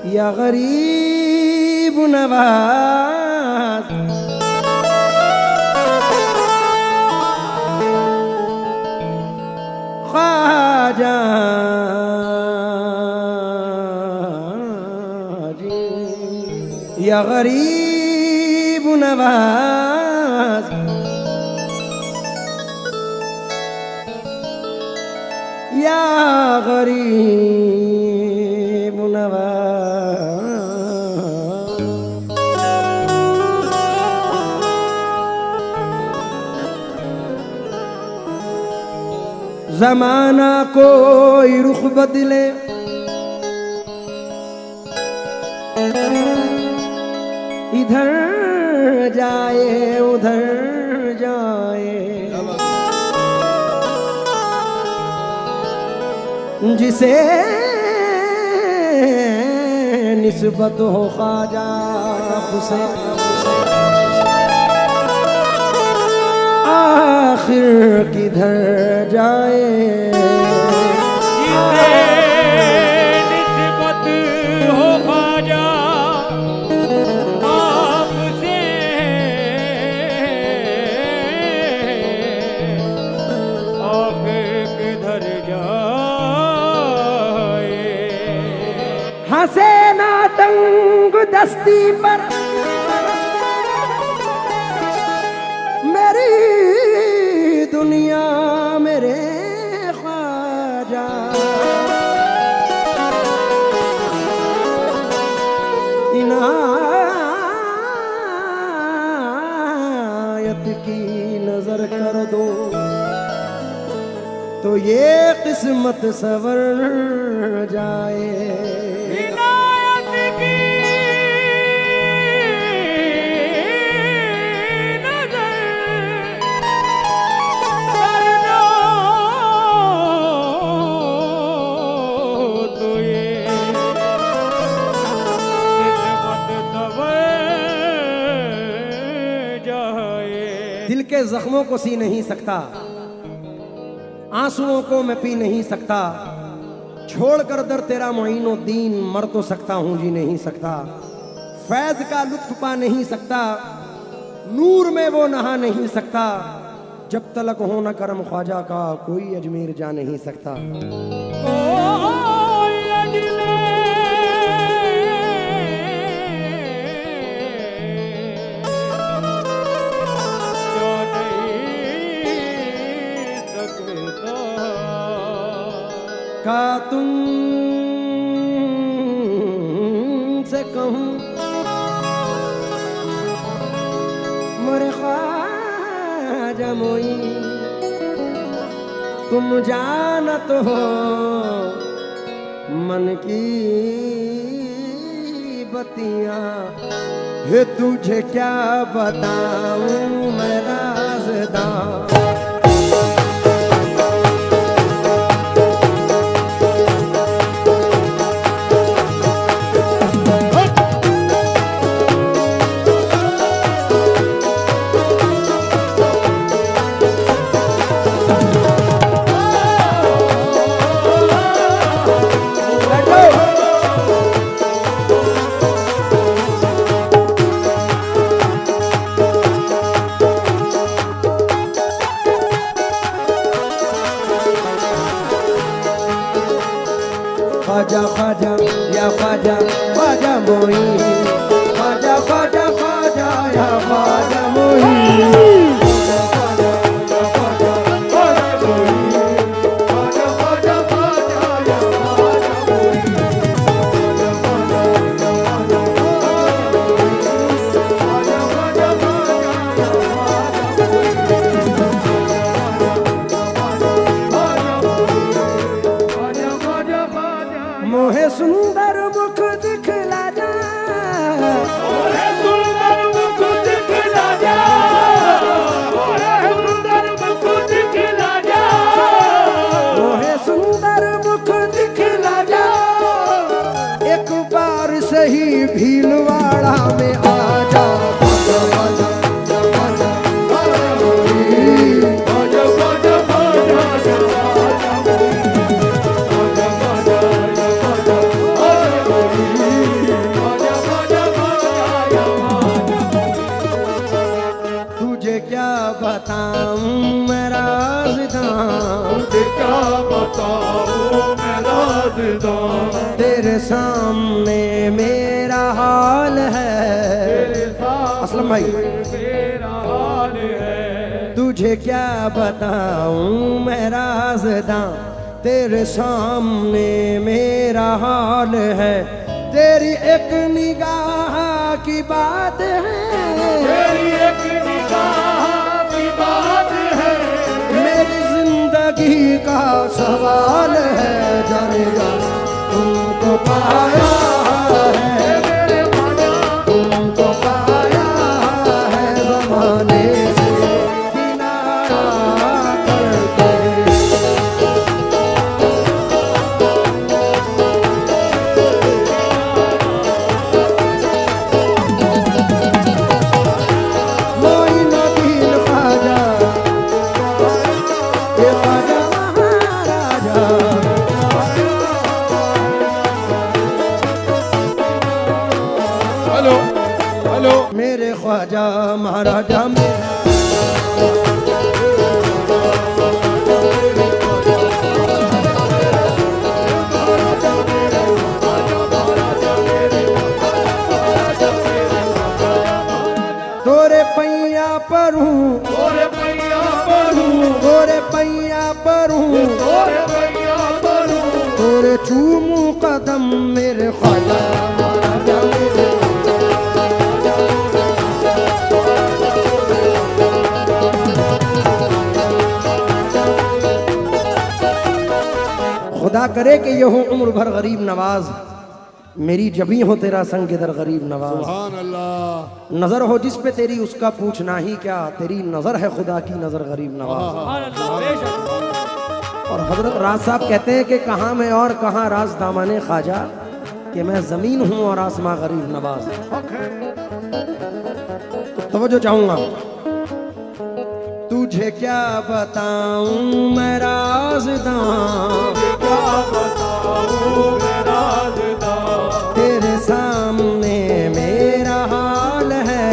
या गरीब नवाज ख्वाजा जी, या गरीब नवाज या गरीब नवाज। ज़माना कोई रुख बदले इधर जाए उधर जाए, जिसे निस्बत हो ख्वाजा उसे आखिर किधर जाए। निस्बत हो ख्वाजा आपसे, आखिर किधर जाए। हंसे ना तंग दस्ती पर मेरी दुनिया मेरे ख्वाजा, इनायत की नजर कर दो तो ये किस्मत सवर जाए। दिल के जख्मों को सी नहीं सकता, आंसुओं को मैं पी नहीं सकता, छोड़कर दर तेरा मुईनुद्दीन मर तो सकता हूं जी नहीं सकता। फैज का लुत्फ पा नहीं सकता, नूर में वो नहा नहीं सकता, जब तलक हो न करम ख्वाजा का कोई अजमेर जा नहीं सकता। का तुम से कहूं मोरे ख्वाजा मोई, तुम जानत हो मन की बतियां, है तुझे क्या बताऊं मैं राज़दां। ख्वाजा ख्वाजा या ख्वाजा ख्वाजा मोइन, ख्वाजा ख्वाजा ख्वाजा या ख्वाजा मोइन। मोहे सुंदर मुख दिखला जा, मोहे सुंदर मुख दिखला जा, मोहे सुंदर मुख दिखला जा, मोहे सुंदर मुख दिखला जा। एक बार सही भीलवाड़ा में आ जा। तुझे क्या बताऊं मैं राज़दां, तुझे क्या बताऊं मैं राज़दां, तेरे सामने मेरा हाल है। तेरे सामने असलम भाई मेरा हाल है। तुझे क्या बताऊं मैं राज़दां, तेरे सामने मेरा हाल है। तेरी एक निगाह की बात है, तेरी एक निगाह की बात है, मेरी जिंदगी का सवाल है। जाने जा तुमको पाया है, मेरे ख्वाजा तुमको पाया है ज़माने से किनारा करके। मोइनुद्दीन ख्वाजा, ये ख्वाजा महाराजा। हेलो हेलो मेरे ख्वाजा महाराजा मेरे तोरे पैया पर हूँ, तोरे पैया पर हूँ, तोरे पैया पर हूँ, तोरे पैया पर हूँ, तोरे चूमू कदम मेरे ख्वाजा महाराजा मेरे। खुदा करे कि ये हो उम्र भर गरीब नवाज, मेरी जबी हो तेरा संग इधर गरीब नवाज। सुभान अल्लाह। नजर हो जिस पे तेरी उसका पूछना ही क्या, तेरी नजर है खुदा की नजर गरीब नवाज। और हजरत राज साहब कहते हैं कि कहाँ मैं और कहाँ राज दामाने ख्वाजा, कि मैं जमीन हूँ और आसमां गरीब नवाज। तो तवज्जो चाहूंगा। तुझे क्या बताऊं मैं राज़दां, क्या बताऊं मैं राज़दां, तेरे सामने मेरा हाल है।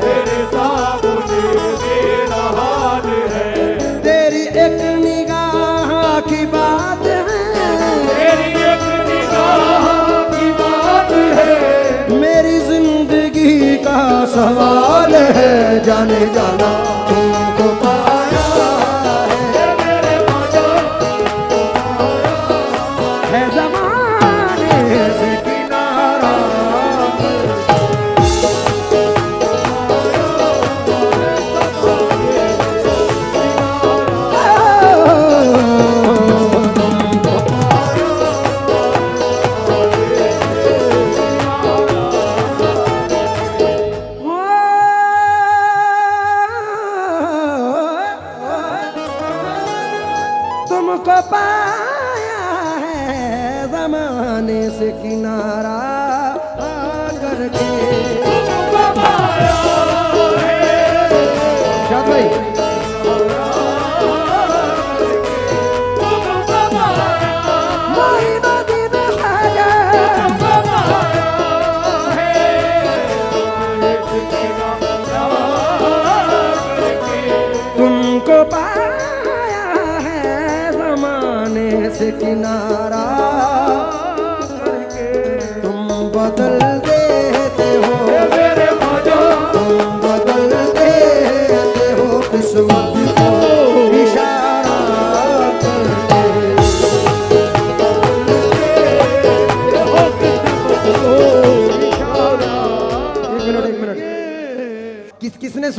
तेरे सामने मेरा हाल है, तेरी एक निगाह की बात है, तेरी एक निगाह की बात है, मेरी जिंदगी का सवाल है। जाने जाना तुमको पाया है, मेरे ख्वाजा है ज़माने से किनारा। तुमको पाया है ज़माने से किनारा करके। शाद भाई मोइनुद्दीन ख्वाजा, तुमको पाया है ज़माने से किनारा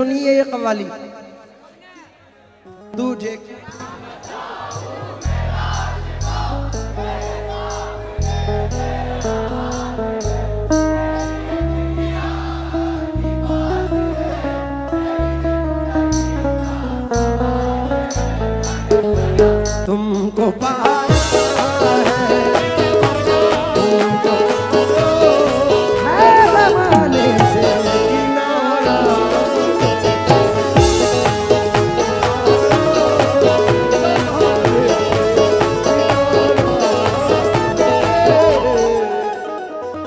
सुनिए ये कव्वाली। तुझे तुमको पाया है, तुमको है ज़माने से किनारा।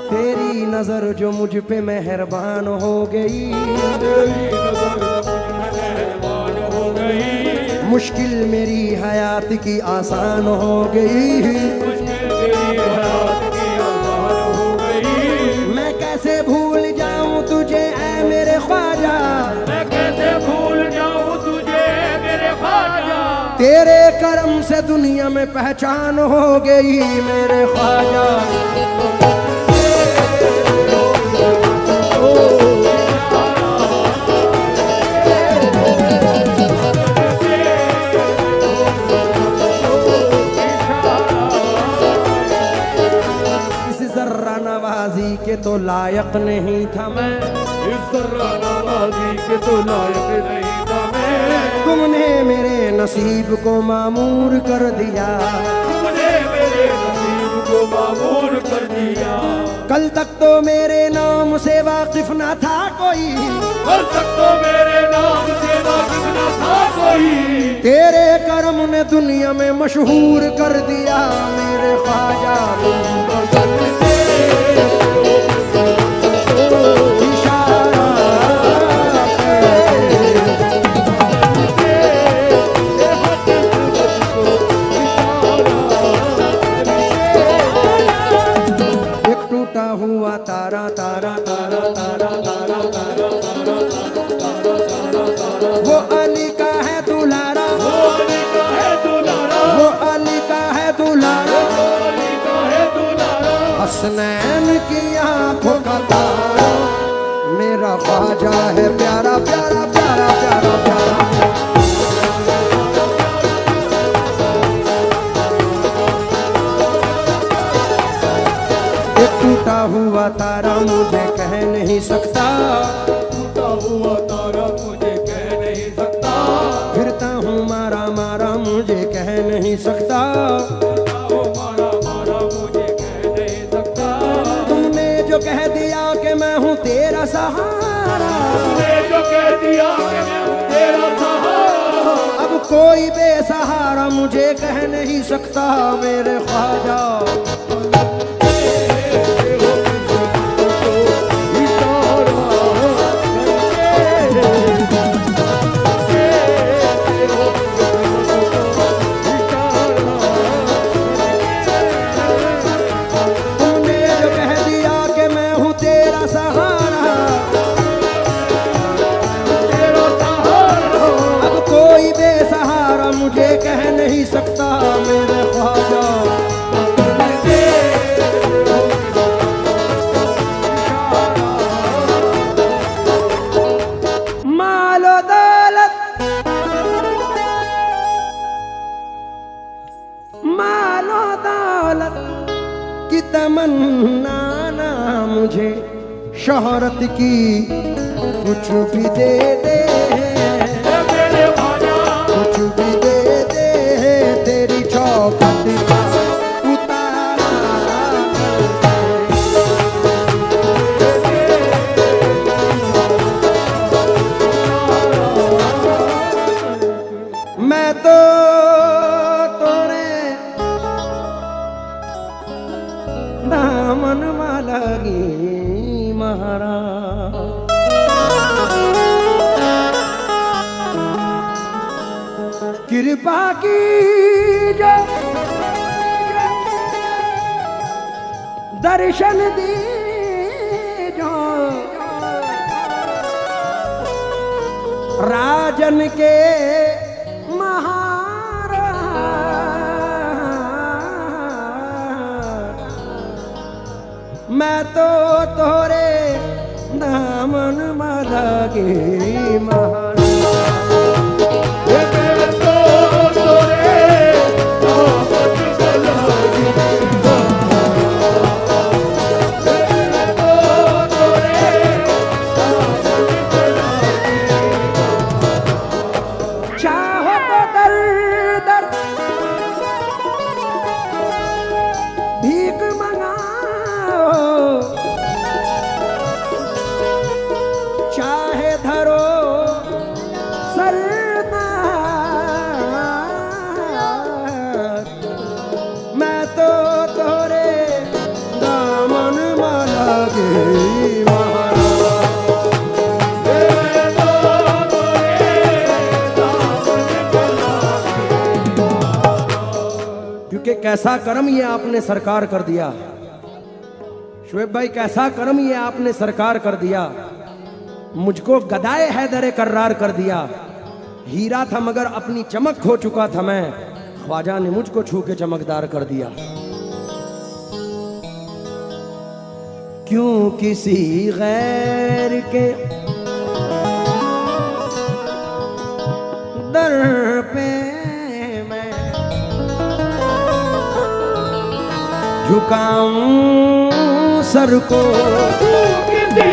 तेरी नजर जो मुझ पे मेहरबान हो गई, तेरी नजर मुझ में मेहरबान हो गई, मुश्किल मेरी हयात की आसान हो गई। मुश्किल मेरी हयात की आसान हो गई। मैं कैसे भूल जाऊं तुझे ऐ मेरे ख्वाजा, मैं कैसे भूल जाऊं तुझे मेरे ख्वाजा, तेरे करम से दुनिया में पहचान हो गई मेरे ख्वाजा। नवाजी के तो लायक नहीं था मैं, इस जर्रा नवाजी के तो लायक नहीं था मैं, तुमने मेरे नसीब को मामूर कर दिया, तुमने मेरे नसीब को मामूर कर दिया। कल तक तो मेरे नाम से वाकिफ न था कोई, कल तक तो मेरे नाम से वाकिफ न था कोई, तेरे करम ने दुनिया में मशहूर कर दिया मेरे ख्वाजा। एक टूटा हुआ तारा तारा तारा तारा तारा तारा वो अली का है दुलारा, वो अली का है दुलारा, वो अली का है दुलारा, वो अली का है दुलारा, हसनैन की आंखों का तारा मेरा ख्वाजा है प्यारा प्यारा प्यारा प्यारा प्यारा। एक टूटा हुआ तारा मुझे कह नहीं सकता, टूटा हुआ तारा मुझे कह नहीं सकता, फिरता हूँ मारा मारा मुझे कह नहीं सकता, ओ मारा मारा मुझे कह नहीं सकता। तुमने जो कह दिया कि मैं हूँ तेरा सहारा, तूने जो कह दिया कि मैं हूँ तेरा सहारा, अब कोई बेसहारा मुझे कह नहीं सकता मेरे ख्वाजा। मुझे कह नहीं सकता मेरे ख्वाजा। मालो दौलत मालो दौलत की तमन्ना ना मुझे शोहरत की कुछ भी दे दे, कुछ भी दे दे, तेरी चौखट का उतारा मैं तो तोरे दामन लगी महारा। कृपा की जो दर्शन दी जो राजन के मैं तो तोरे दामन माला के महाना मैं तो तोरे दामन से लागी मैं तो तोरे दामन से लागी चाहो तो दर दर भीख मंगाओ चाहे धरो सरदार मैं तो तोरे दामन माला के महाना मैं तो तोरे दामन से लागी क्योंकि कैसा कर्म ये आपने सरकार कर दिया शुएब भाई, कैसा कर्म ये आपने सरकार कर दिया। मुझको गदाए हैदर कर्रार कर दिया। हीरा था मगर अपनी चमक खो चुका था मैं, ख्वाजा ने मुझको छू के चमकदार कर दिया। क्यों किसी गैर के दर पे मैं झुकाऊं सर को किसी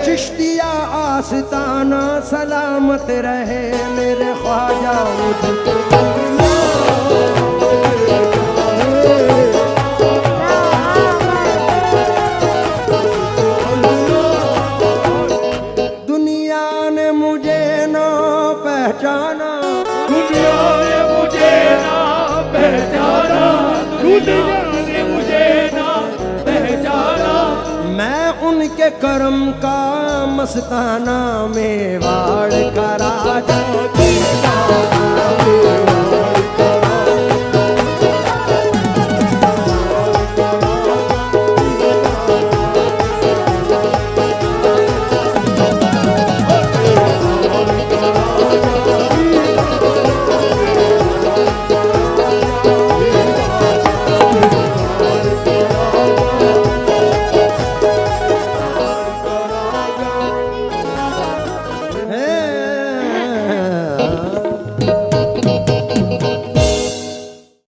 चिश्तिया आस्ताना सलामत रहे मेरे ख्वाजा मुझको दुनिया ने मुझे ना पहचाना दुनिया ने मुझे ना पहचाना दुनिया ने मुझे ना पहचाना मैं उनके कर्म का मस्ताना मेवाड़ का राजा